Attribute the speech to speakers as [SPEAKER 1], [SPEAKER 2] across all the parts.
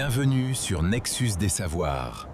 [SPEAKER 1] Bienvenue sur Nexus des Savoirs.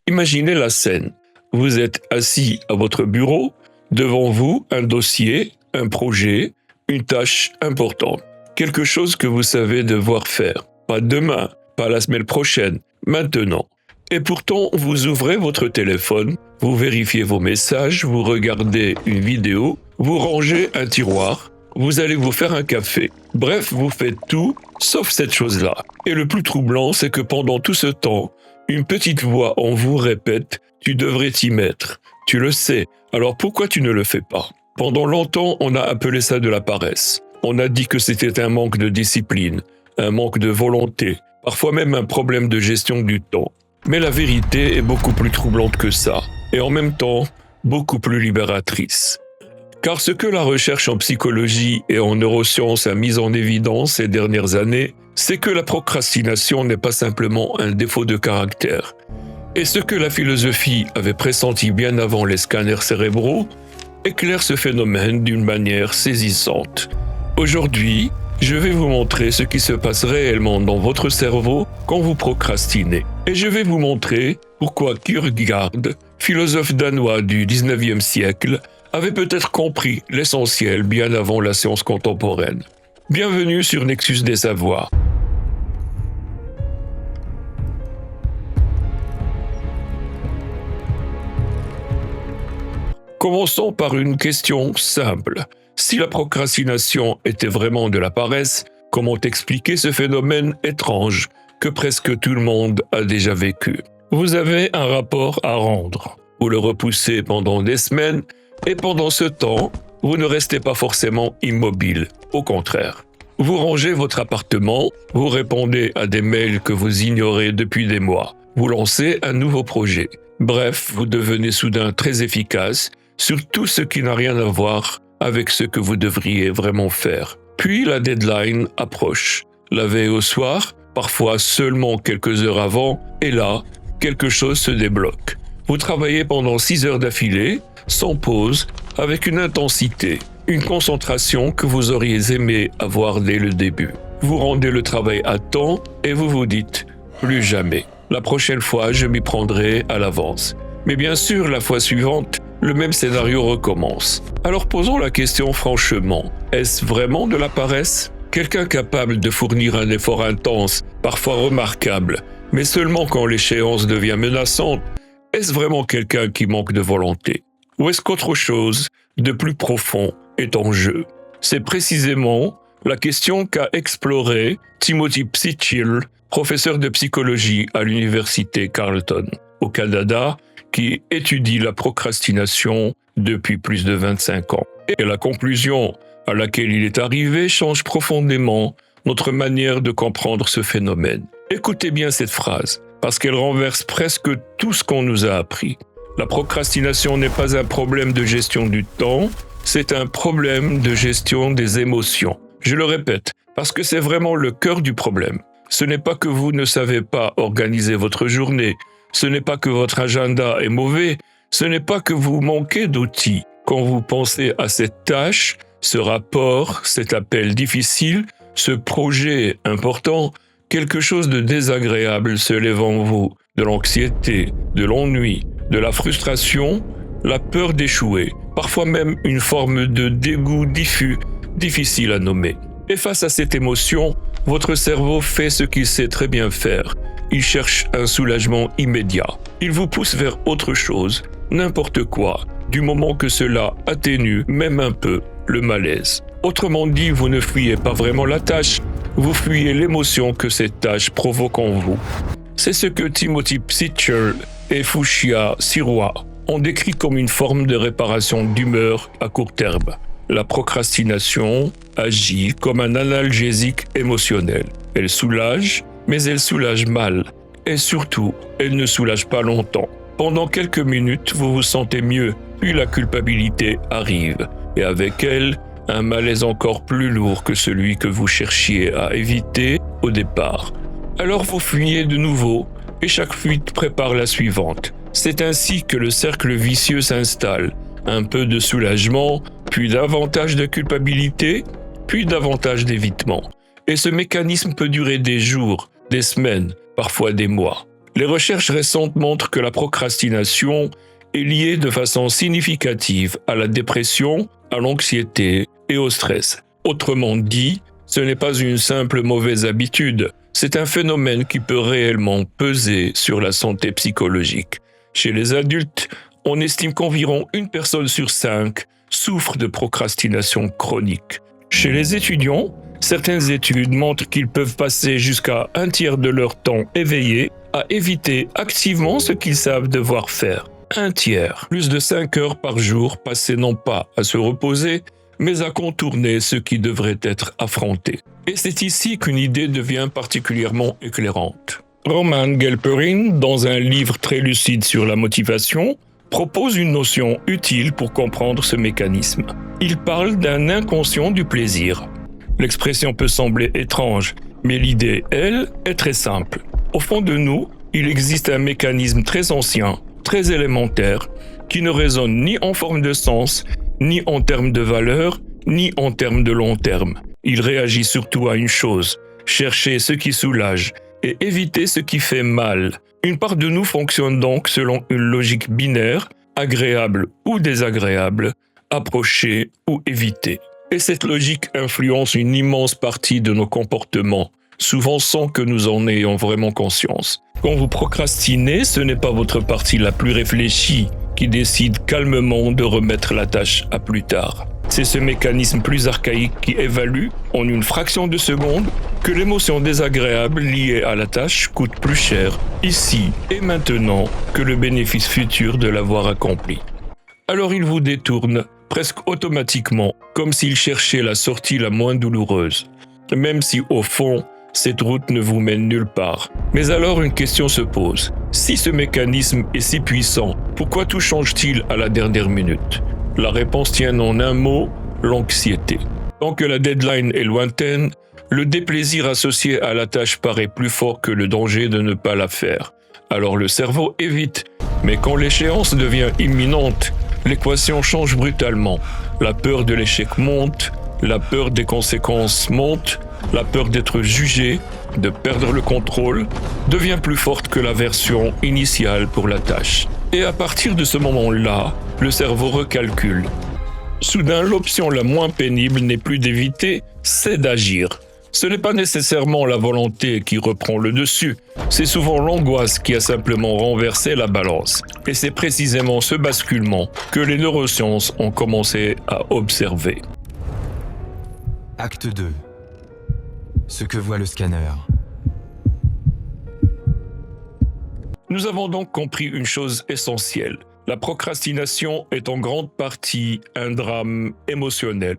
[SPEAKER 2] Imaginez la scène. Vous êtes assis à votre bureau, devant vous un dossier, un projet, une tâche importante. Quelque chose que vous savez devoir faire. Pas demain, pas la semaine prochaine, maintenant. Et pourtant, vous ouvrez votre téléphone, vous vérifiez vos messages, vous regardez une vidéo, vous rangez un tiroir, vous allez vous faire un café. Bref, vous faites tout, sauf cette chose-là. Et le plus troublant, c'est que pendant tout ce temps, une petite voix en vous répète « Tu devrais t'y mettre. Tu le sais, alors pourquoi tu ne le fais pas ?» Pendant longtemps, on a appelé ça de la paresse. On a dit que c'était un manque de discipline, un manque de volonté, parfois même un problème de gestion du temps. Mais la vérité est beaucoup plus troublante que ça, et en même temps, beaucoup plus libératrice. Car ce que la recherche en psychologie et en neurosciences a mis en évidence ces dernières années, c'est que la procrastination n'est pas simplement un défaut de caractère. Et ce que la philosophie avait pressenti bien avant les scanners cérébraux éclaire ce phénomène d'une manière saisissante. Aujourd'hui, je vais vous montrer ce qui se passe réellement dans votre cerveau quand vous procrastinez. Et je vais vous montrer pourquoi Kierkegaard, philosophe danois du 19e siècle, avait peut-être compris l'essentiel bien avant la science contemporaine. Bienvenue sur Nexus des Savoirs. Commençons par une question simple. Si la procrastination était vraiment de la paresse, comment expliquer ce phénomène étrange que presque tout le monde a déjà vécu? Vous avez un rapport à rendre. Vous le repoussez pendant des semaines et pendant ce temps, vous ne restez pas forcément immobile. Au contraire. Vous rangez votre appartement, vous répondez à des mails que vous ignorez depuis des mois. Vous lancez un nouveau projet. Bref, vous devenez soudain très efficace sur tout ce qui n'a rien à voir avec ce que vous devriez vraiment faire. Puis la deadline approche. La veille au soir, parfois seulement quelques heures avant, et là, quelque chose se débloque. Vous travaillez pendant 6 heures d'affilée, sans pause, avec une intensité, une concentration que vous auriez aimé avoir dès le début. Vous rendez le travail à temps et vous vous dites « plus jamais ». La prochaine fois, je m'y prendrai à l'avance. Mais bien sûr, la fois suivante, le même scénario recommence. Alors posons la question franchement, est-ce vraiment de la paresse? Quelqu'un capable de fournir un effort intense, parfois remarquable, mais seulement quand l'échéance devient menaçante, est-ce vraiment quelqu'un qui manque de volonté? Ou est-ce qu'autre chose, de plus profond, est en jeu? C'est précisément la question qu'a explorée Timothy Psychill, professeur de psychologie à l'université Carleton, au Canada, qui étudie la procrastination depuis plus de 25 ans. Et la conclusion à laquelle il est arrivé change profondément notre manière de comprendre ce phénomène. Écoutez bien cette phrase, parce qu'elle renverse presque tout ce qu'on nous a appris. La procrastination n'est pas un problème de gestion du temps, c'est un problème de gestion des émotions. Je le répète, parce que c'est vraiment le cœur du problème. Ce n'est pas que vous ne savez pas organiser votre journée, ce n'est pas que votre agenda est mauvais, ce n'est pas que vous manquez d'outils. Quand vous pensez à cette tâche, ce rapport, cet appel difficile, ce projet important, quelque chose de désagréable se lève en vous, de l'anxiété, de l'ennui, de la frustration, la peur d'échouer, parfois même une forme de dégoût diffus, difficile à nommer. Et face à cette émotion, votre cerveau fait ce qu'il sait très bien faire. Il cherche un soulagement immédiat. Il vous pousse vers autre chose, n'importe quoi, du moment que cela atténue même un peu le malaise. Autrement dit, vous ne fuyez pas vraiment la tâche, vous fuyez l'émotion que cette tâche provoque en vous. C'est ce que Timothy Psychill et Fushia Sirois ont décrit comme une forme de réparation d'humeur à court terme. La procrastination agit comme un analgésique émotionnel. Elle soulage, mais elle soulage mal. Et surtout, elle ne soulage pas longtemps. Pendant quelques minutes, vous vous sentez mieux, puis la culpabilité arrive. Et avec elle, un malaise encore plus lourd que celui que vous cherchiez à éviter au départ. Alors vous fuyez de nouveau, et chaque fuite prépare la suivante. C'est ainsi que le cercle vicieux s'installe. Un peu de soulagement, puis davantage de culpabilité, puis davantage d'évitement. Et ce mécanisme peut durer des jours, des semaines, parfois des mois. Les recherches récentes montrent que la procrastination est liée de façon significative à la dépression, à l'anxiété et au stress. Autrement dit, ce n'est pas une simple mauvaise habitude, c'est un phénomène qui peut réellement peser sur la santé psychologique. Chez les adultes, on estime qu'environ 1 personne sur 5 souffre de procrastination chronique. Chez les étudiants, certaines études montrent qu'ils peuvent passer jusqu'à 1/3 de leur temps éveillés à éviter activement ce qu'ils savent devoir faire. 1/3, plus de 5 heures par jour passées non pas à se reposer, mais à contourner ce qui devrait être affronté. Et c'est ici qu'une idée devient particulièrement éclairante. Roman Gelperin, dans un livre très lucide sur la motivation, propose une notion utile pour comprendre ce mécanisme. Il parle d'un inconscient du plaisir. L'expression peut sembler étrange, mais l'idée, elle, est très simple. Au fond de nous, il existe un mécanisme très ancien, très élémentaire, qui ne résonne ni en forme de sens, ni en termes de valeur, ni en termes de long terme. Il réagit surtout à une chose, chercher ce qui soulage et éviter ce qui fait mal. Une part de nous fonctionne donc selon une logique binaire, agréable ou désagréable, approcher ou éviter. Et cette logique influence une immense partie de nos comportements, souvent sans que nous en ayons vraiment conscience. Quand vous procrastinez, ce n'est pas votre partie la plus réfléchie qui décide calmement de remettre la tâche à plus tard. C'est ce mécanisme plus archaïque qui évalue, en une fraction de seconde, que l'émotion désagréable liée à la tâche coûte plus cher, ici et maintenant, que le bénéfice futur de l'avoir accompli. Alors il vous détourne, presque automatiquement, comme s'il cherchait la sortie la moins douloureuse, même si au fond, cette route ne vous mène nulle part. Mais alors une question se pose. Si ce mécanisme est si puissant, pourquoi tout change-t-il à la dernière minute ? La réponse tient en un mot, l'anxiété. Tant que la deadline est lointaine, le déplaisir associé à la tâche paraît plus fort que le danger de ne pas la faire. Alors le cerveau évite. Mais quand l'échéance devient imminente, l'équation change brutalement. La peur de l'échec monte, la peur des conséquences monte, la peur d'être jugé, de perdre le contrôle, devient plus forte que la version initiale pour la tâche. Et à partir de ce moment-là, le cerveau recalcule. Soudain, l'option la moins pénible n'est plus d'éviter, c'est d'agir. Ce n'est pas nécessairement la volonté qui reprend le dessus, c'est souvent l'angoisse qui a simplement renversé la balance. Et c'est précisément ce basculement que les neurosciences ont commencé à observer.
[SPEAKER 3] Acte 2. Ce que voit le scanner.
[SPEAKER 2] Nous avons donc compris une chose essentielle. La procrastination est en grande partie un drame émotionnel.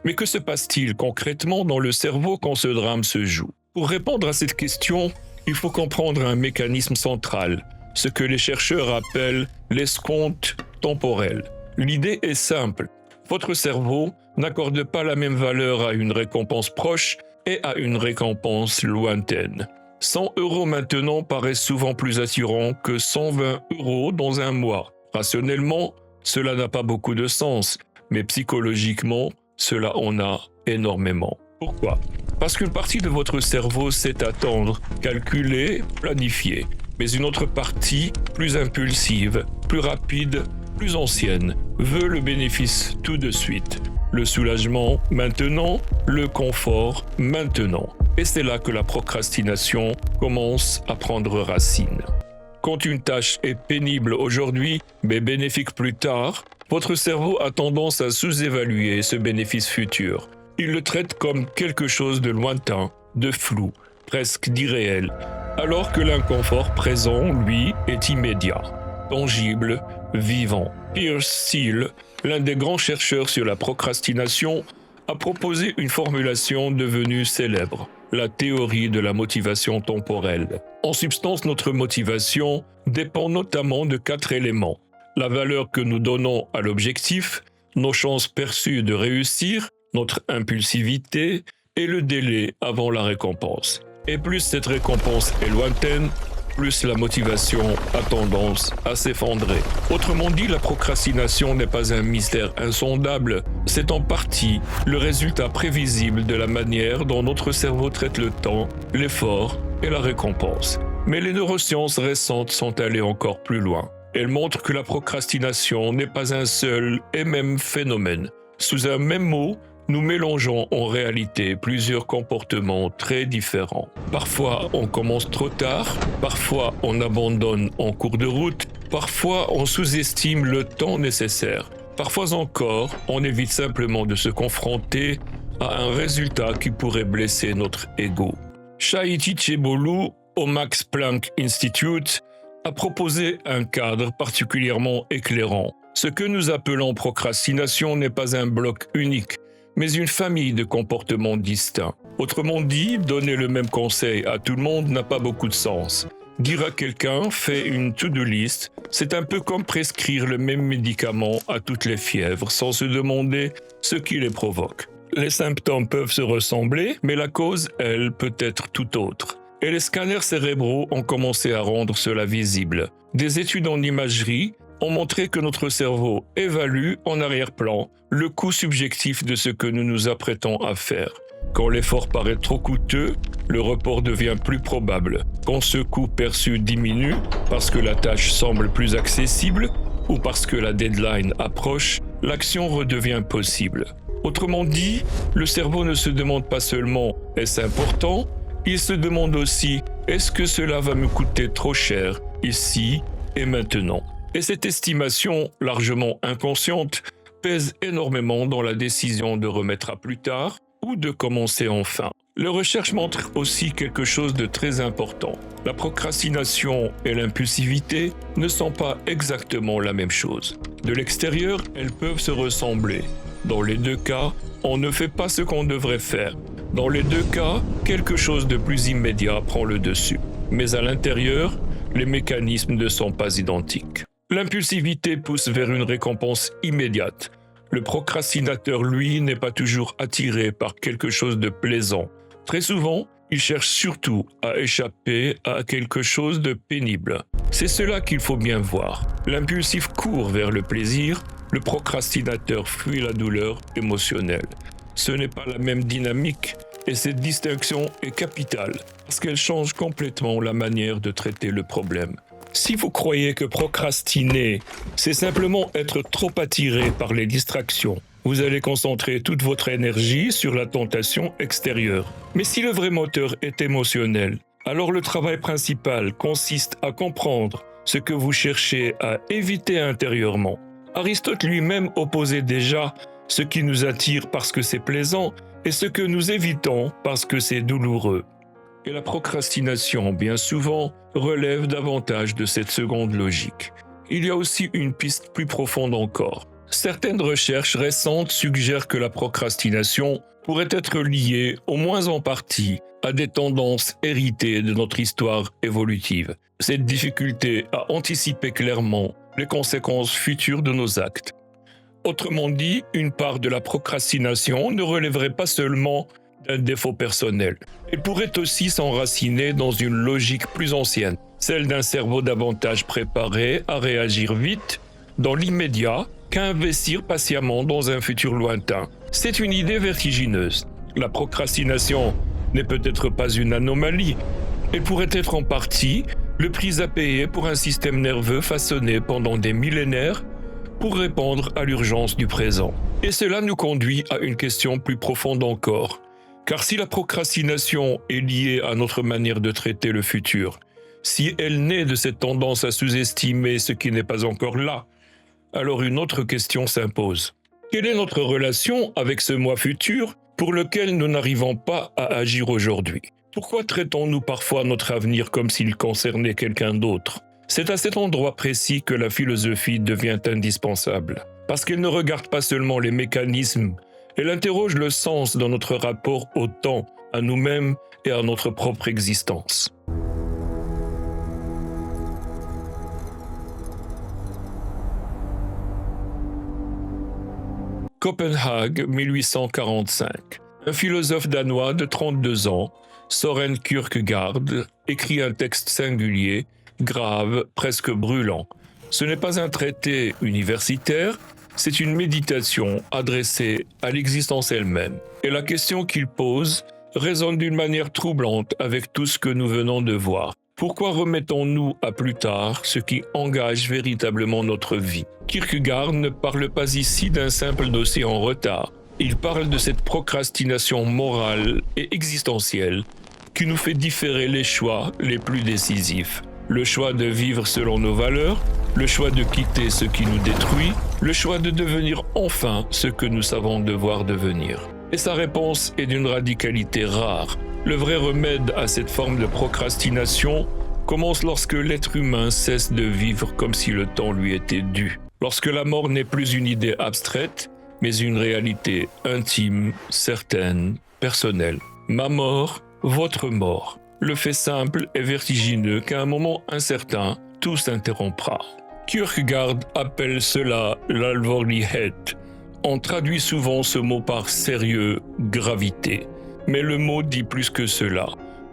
[SPEAKER 2] Mais que se passe-t-il concrètement dans le cerveau quand ce drame se joue ? Pour répondre à cette question, il faut comprendre un mécanisme central, ce que les chercheurs appellent l'escompte temporel. L'idée est simple. Votre cerveau n'accorde pas la même valeur à une récompense proche et à une récompense lointaine. 100 € maintenant paraissent souvent plus attirants que 120 € dans un mois. Rationnellement, cela n'a pas beaucoup de sens, mais psychologiquement, cela en a énormément. Pourquoi ? Parce qu'une partie de votre cerveau sait attendre, calculer, planifier. Mais une autre partie, plus impulsive, plus rapide, plus ancienne, veut le bénéfice tout de suite. Le soulagement maintenant, le confort maintenant. Et c'est là que la procrastination commence à prendre racine. Quand une tâche est pénible aujourd'hui, mais bénéfique plus tard, votre cerveau a tendance à sous-évaluer ce bénéfice futur. Il le traite comme quelque chose de lointain, de flou, presque d'irréel, alors que l'inconfort présent, lui, est immédiat, tangible, vivant. Piers Steel, l'un des grands chercheurs sur la procrastination, a proposé une formulation devenue célèbre, la théorie de la motivation temporelle. En substance, notre motivation dépend notamment de 4 éléments. La valeur que nous donnons à l'objectif, nos chances perçues de réussir, notre impulsivité et le délai avant la récompense. Et plus cette récompense est lointaine, plus la motivation a tendance à s'effondrer. Autrement dit, la procrastination n'est pas un mystère insondable, c'est en partie le résultat prévisible de la manière dont notre cerveau traite le temps, l'effort et la récompense. Mais les neurosciences récentes sont allées encore plus loin. Elles montrent que la procrastination n'est pas un seul et même phénomène. Sous un même mot, nous mélangeons en réalité plusieurs comportements très différents. Parfois, on commence trop tard, parfois on abandonne en cours de route, parfois on sous-estime le temps nécessaire. Parfois encore, on évite simplement de se confronter à un résultat qui pourrait blesser notre ego. Shai Tchebolu, au Max Planck Institute, a proposé un cadre particulièrement éclairant. Ce que nous appelons procrastination n'est pas un bloc unique, mais une famille de comportements distincts. Autrement dit, donner le même conseil à tout le monde n'a pas beaucoup de sens. Dire à quelqu'un « fais une to-do list », c'est un peu comme prescrire le même médicament à toutes les fièvres sans se demander ce qui les provoque. Les symptômes peuvent se ressembler, mais la cause, elle, peut être tout autre. Et les scanners cérébraux ont commencé à rendre cela visible. Des études en imagerie ont montré que notre cerveau évalue en arrière-plan le coût subjectif de ce que nous nous apprêtons à faire. Quand l'effort paraît trop coûteux, le report devient plus probable. Quand ce coût perçu diminue parce que la tâche semble plus accessible ou parce que la deadline approche, l'action redevient possible. Autrement dit, le cerveau ne se demande pas seulement « est-ce important ?», il se demande aussi « est-ce que cela va me coûter trop cher, ici et maintenant ?» Et cette estimation, largement inconsciente, pèse énormément dans la décision de remettre à plus tard ou de commencer enfin. Les recherches montrent aussi quelque chose de très important. La procrastination et l'impulsivité ne sont pas exactement la même chose. De l'extérieur, elles peuvent se ressembler. Dans les deux cas, on ne fait pas ce qu'on devrait faire. Dans les deux cas, quelque chose de plus immédiat prend le dessus. Mais à l'intérieur, les mécanismes ne sont pas identiques. L'impulsivité pousse vers une récompense immédiate. Le procrastinateur, lui, n'est pas toujours attiré par quelque chose de plaisant. Très souvent, il cherche surtout à échapper à quelque chose de pénible. C'est cela qu'il faut bien voir. L'impulsif court vers le plaisir, le procrastinateur fuit la douleur émotionnelle. Ce n'est pas la même dynamique et cette distinction est capitale parce qu'elle change complètement la manière de traiter le problème. Si vous croyez que procrastiner, c'est simplement être trop attiré par les distractions, vous allez concentrer toute votre énergie sur la tentation extérieure. Mais si le vrai moteur est émotionnel, alors le travail principal consiste à comprendre ce que vous cherchez à éviter intérieurement. Aristote lui-même opposait déjà ce qui nous attire parce que c'est plaisant et ce que nous évitons parce que c'est douloureux. Et la procrastination, bien souvent, relève davantage de cette seconde logique. Il y a aussi une piste plus profonde encore. Certaines recherches récentes suggèrent que la procrastination pourrait être liée, au moins en partie, à des tendances héritées de notre histoire évolutive. Cette difficulté à anticiper clairement les conséquences futures de nos actes. Autrement dit, une part de la procrastination ne relèverait pas seulement d'un défaut personnel. Elle pourrait aussi s'enraciner dans une logique plus ancienne, celle d'un cerveau davantage préparé à réagir vite, dans l'immédiat, qu'à investir patiemment dans un futur lointain. C'est une idée vertigineuse. La procrastination n'est peut-être pas une anomalie. Elle pourrait être en partie le prix à payer pour un système nerveux façonné pendant des millénaires pour répondre à l'urgence du présent. Et cela nous conduit à une question plus profonde encore. Car si la procrastination est liée à notre manière de traiter le futur, si elle naît de cette tendance à sous-estimer ce qui n'est pas encore là, alors une autre question s'impose. Quelle est notre relation avec ce moi futur pour lequel nous n'arrivons pas à agir aujourd'hui ? Pourquoi traitons-nous parfois notre avenir comme s'il concernait quelqu'un d'autre ? C'est à cet endroit précis que la philosophie devient indispensable. Parce qu'elle ne regarde pas seulement les mécanismes, elle interroge le sens de notre rapport au temps, à nous-mêmes et à notre propre existence. Copenhague, 1845. Un philosophe danois de 32 ans, Søren Kierkegaard, écrit un texte singulier, grave, presque brûlant. Ce n'est pas un traité universitaire, c'est une méditation adressée à l'existence elle-même. Et la question qu'il pose résonne d'une manière troublante avec tout ce que nous venons de voir. Pourquoi remettons-nous à plus tard ce qui engage véritablement notre vie? Kierkegaard ne parle pas ici d'un simple dossier en retard. Il parle de cette procrastination morale et existentielle qui nous fait différer les choix les plus décisifs. Le choix de vivre selon nos valeurs, le choix de quitter ce qui nous détruit, le choix de devenir enfin ce que nous savons devoir devenir. Et sa réponse est d'une radicalité rare. Le vrai remède à cette forme de procrastination commence lorsque l'être humain cesse de vivre comme si le temps lui était dû. Lorsque la mort n'est plus une idée abstraite, mais une réalité intime, certaine, personnelle. Ma mort, votre mort. Le fait simple et vertigineux qu'à un moment incertain, tout s'interrompra. Kierkegaard appelle cela l'alvorlighet. On traduit souvent ce mot par sérieux, gravité. Mais le mot dit plus que cela.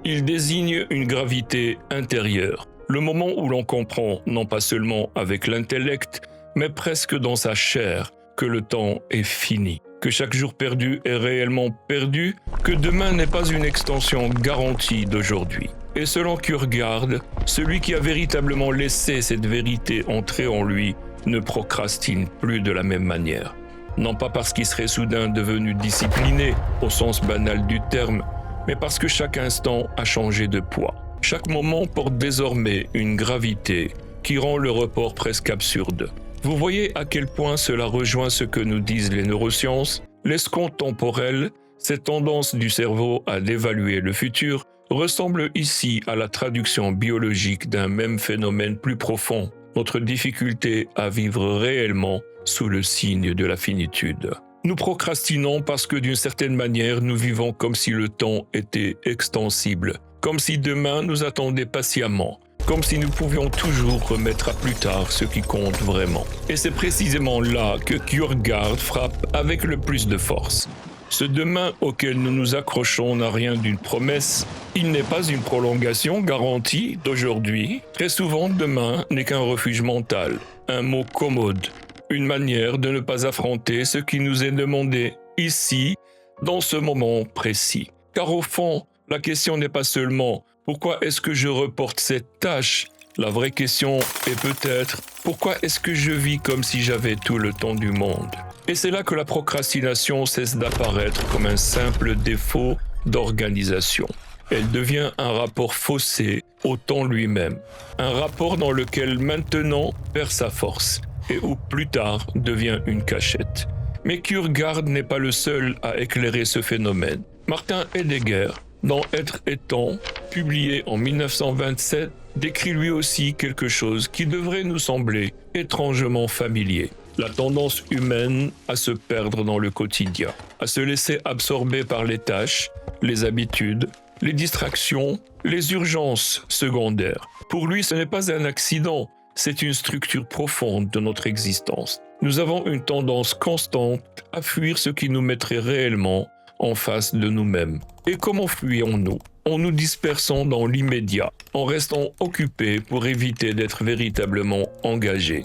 [SPEAKER 2] Il désigne une gravité intérieure. Le moment où l'on comprend, non pas seulement avec l'intellect, mais presque dans sa chair, que le temps est fini, que chaque jour perdu est réellement perdu, que demain n'est pas une extension garantie d'aujourd'hui. Et selon Kierkegaard, celui qui a véritablement laissé cette vérité entrer en lui ne procrastine plus de la même manière. Non pas parce qu'il serait soudain devenu discipliné, au sens banal du terme, mais parce que chaque instant a changé de poids. Chaque moment porte désormais une gravité qui rend le report presque absurde. Vous voyez à quel point cela rejoint ce que nous disent les neurosciences. L'escompte temporel, cette tendance du cerveau à dévaluer le futur, ressemble ici à la traduction biologique d'un même phénomène plus profond, notre difficulté à vivre réellement sous le signe de la finitude. Nous procrastinons parce que d'une certaine manière, nous vivons comme si le temps était extensible, comme si demain nous attendait patiemment, comme si nous pouvions toujours remettre à plus tard ce qui compte vraiment. Et c'est précisément là que Kierkegaard frappe avec le plus de force. Ce demain auquel nous nous accrochons n'a rien d'une promesse, il n'est pas une prolongation garantie d'aujourd'hui. Très souvent, demain n'est qu'un refuge mental, un mot commode, une manière de ne pas affronter ce qui nous est demandé ici, dans ce moment précis. Car au fond, la question n'est pas seulement « pourquoi est-ce que je reporte cette tâche ?» La vraie question est peut-être « pourquoi est-ce que je vis comme si j'avais tout le temps du monde ?» Et c'est là que la procrastination cesse d'apparaître comme un simple défaut d'organisation. Elle devient un rapport faussé au temps lui-même, un rapport dans lequel maintenant perd sa force et où plus tard devient une cachette. Mais Kierkegaard n'est pas le seul à éclairer ce phénomène. Martin Heidegger, dans Être et temps, publié en 1927, décrit lui aussi quelque chose qui devrait nous sembler étrangement familier. La tendance humaine à se perdre dans le quotidien, à se laisser absorber par les tâches, les habitudes, les distractions, les urgences secondaires. Pour lui, ce n'est pas un accident, c'est une structure profonde de notre existence. Nous avons une tendance constante à fuir ce qui nous mettrait réellement en face de nous-mêmes. Et comment fuyons-nous? En nous dispersant dans l'immédiat, en restant occupés pour éviter d'être véritablement engagés.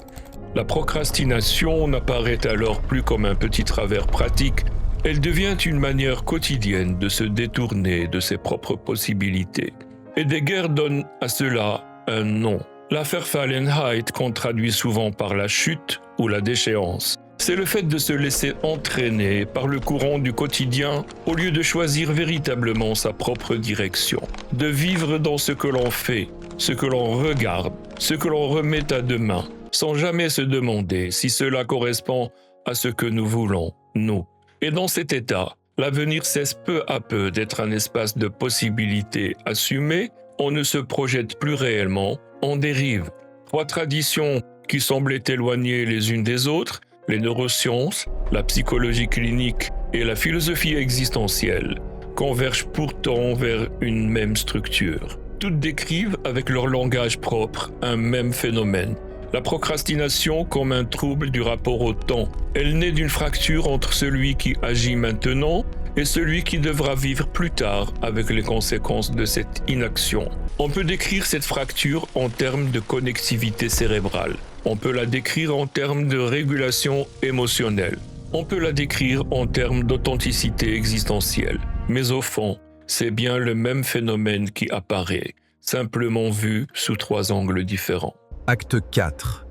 [SPEAKER 2] La procrastination n'apparaît alors plus comme un petit travers pratique, elle devient une manière quotidienne de se détourner de ses propres possibilités. Heidegger donne à cela un nom. L'affaire Fahrenheit qu'on traduit souvent par la chute ou la déchéance. C'est le fait de se laisser entraîner par le courant du quotidien au lieu de choisir véritablement sa propre direction. De vivre dans ce que l'on fait, ce que l'on regarde, ce que l'on remet à demain, sans jamais se demander si cela correspond à ce que nous voulons, nous. Et dans cet état, l'avenir cesse peu à peu d'être un espace de possibilités assumées, on ne se projette plus réellement, on dérive. Trois traditions qui semblaient éloignées les unes des autres, les neurosciences, la psychologie clinique et la philosophie existentielle, convergent pourtant vers une même structure. Toutes décrivent avec leur langage propre un même phénomène. La procrastination comme un trouble du rapport au temps. Elle naît d'une fracture entre celui qui agit maintenant et celui qui devra vivre plus tard avec les conséquences de cette inaction. On peut décrire cette fracture en termes de connectivité cérébrale. On peut la décrire en termes de régulation émotionnelle. On peut la décrire en termes d'authenticité existentielle. Mais au fond, c'est bien le même phénomène qui apparaît, simplement vu sous 3 angles différents.
[SPEAKER 1] Acte 4.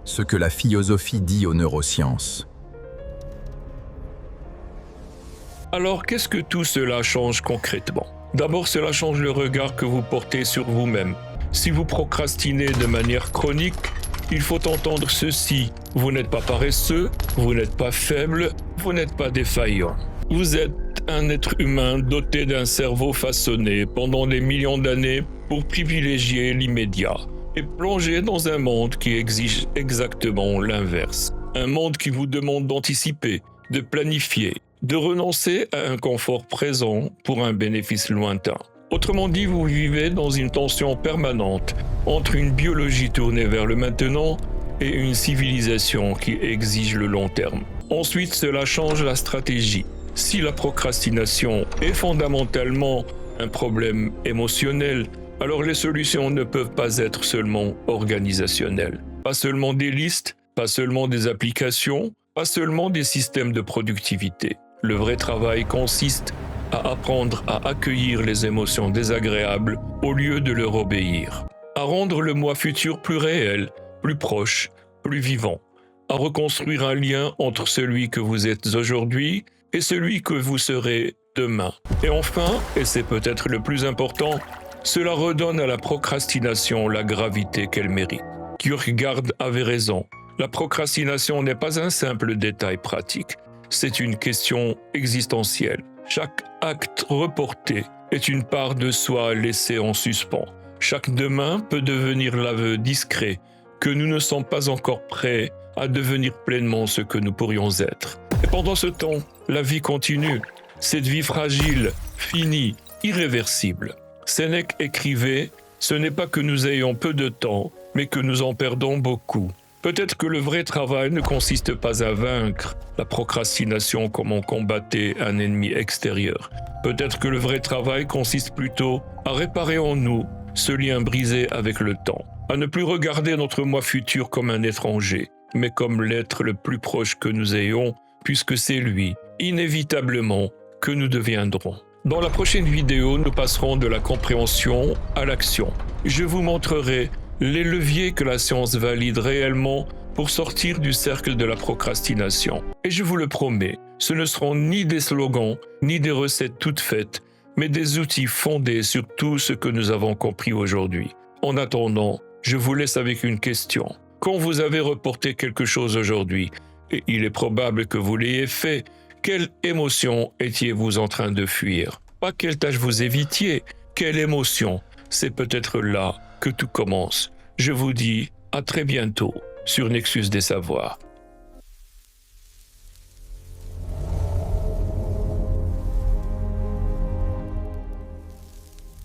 [SPEAKER 1] Ce que la philosophie dit aux neurosciences.
[SPEAKER 2] Alors, qu'est-ce que tout cela change concrètement? D'abord, cela change le regard que vous portez sur vous-même. Si vous procrastinez de manière chronique, il faut entendre ceci. Vous n'êtes pas paresseux, vous n'êtes pas faible, vous n'êtes pas défaillant. Vous êtes un être humain doté d'un cerveau façonné pendant des millions d'années pour privilégier l'immédiat et plonger dans un monde qui exige exactement l'inverse. Un monde qui vous demande d'anticiper, de planifier, de renoncer à un confort présent pour un bénéfice lointain. Autrement dit, vous vivez dans une tension permanente entre une biologie tournée vers le maintenant et une civilisation qui exige le long terme. Ensuite, cela change la stratégie. Si la procrastination est fondamentalement un problème émotionnel, alors les solutions ne peuvent pas être seulement organisationnelles. Pas seulement des listes, pas seulement des applications, pas seulement des systèmes de productivité. Le vrai travail consiste à apprendre à accueillir les émotions désagréables au lieu de leur obéir, à rendre le moi futur plus réel, plus proche, plus vivant, à reconstruire un lien entre celui que vous êtes aujourd'hui et celui que vous serez demain. Et enfin, et c'est peut-être le plus important, cela redonne à la procrastination la gravité qu'elle mérite. Kierkegaard avait raison, la procrastination n'est pas un simple détail pratique, c'est une question existentielle. Chaque acte reporté est une part de soi laissée en suspens. Chaque demain peut devenir l'aveu discret que nous ne sommes pas encore prêts à devenir pleinement ce que nous pourrions être. Et pendant ce temps, la vie continue. Cette vie fragile, finie, irréversible. Sénèque écrivait « Ce n'est pas que nous ayons peu de temps, mais que nous en perdons beaucoup ». Peut-être que le vrai travail ne consiste pas à vaincre la procrastination comme on combattait un ennemi extérieur. Peut-être que le vrai travail consiste plutôt à réparer en nous ce lien brisé avec le temps, à ne plus regarder notre moi futur comme un étranger, mais comme l'être le plus proche que nous ayons, puisque c'est lui, inévitablement, que nous deviendrons. Dans la prochaine vidéo, nous passerons de la compréhension à l'action. Je vous montrerai les leviers que la science valide réellement pour sortir du cercle de la procrastination. Et je vous le promets, ce ne seront ni des slogans, ni des recettes toutes faites, mais des outils fondés sur tout ce que nous avons compris aujourd'hui. En attendant, je vous laisse avec une question. Quand vous avez reporté quelque chose aujourd'hui, et il est probable que vous l'ayez fait, quelle émotion étiez-vous en train de fuir? Pas quelle tâche vous évitiez, quelle émotion? C'est peut-être là que tout commence. Je vous dis à très bientôt sur Nexus des Savoirs.